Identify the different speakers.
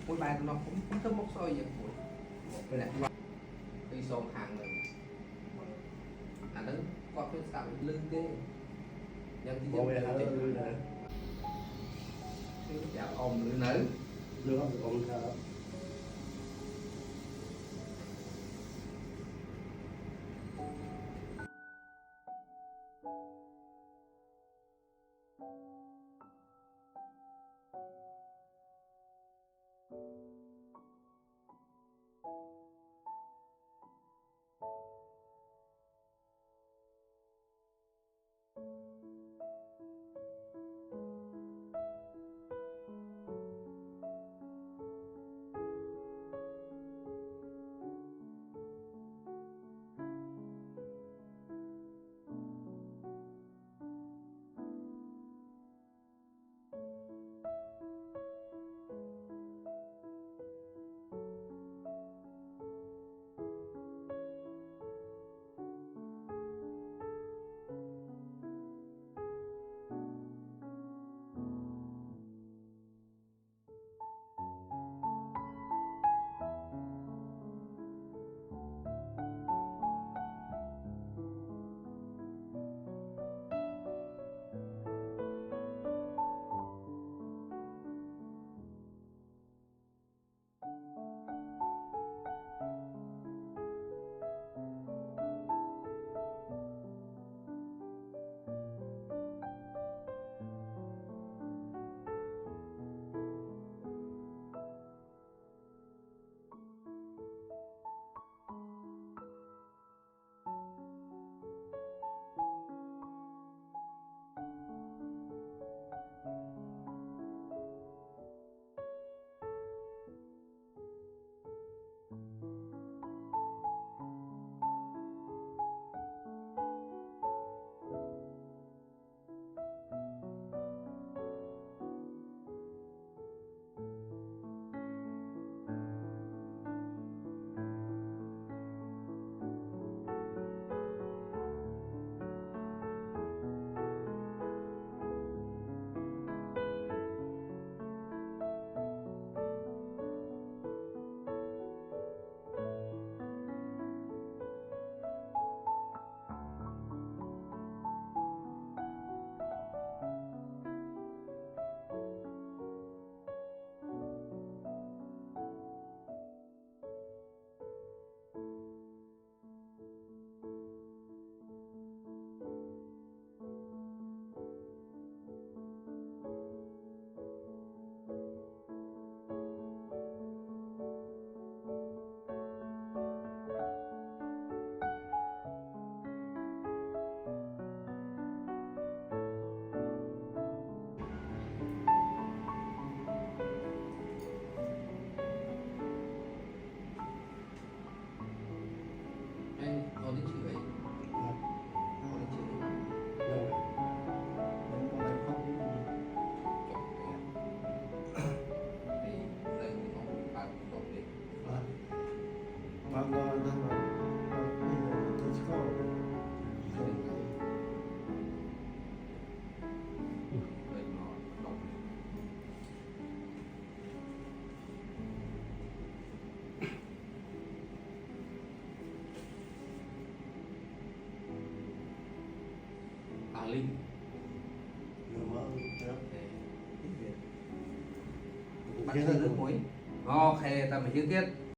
Speaker 1: mỗi bài nó cũng thơm mốc sôi vậy một cái này đi xôn hàng rồi anh đứng qua cái sao lưng cái nhân thì
Speaker 2: bộ về là lư nè
Speaker 1: dạ ôm lư nữ
Speaker 2: lư không còn sao
Speaker 1: anh có đến chữ ấy có đến chữ ấy
Speaker 2: rồi mình có phải khóc
Speaker 1: thì đây nó bạn tốt đi
Speaker 2: mà đang tôi có
Speaker 1: đây nó đọc Linh
Speaker 2: người mở đó
Speaker 1: bắt chước nước muối ngò khe ta phải chữ tiết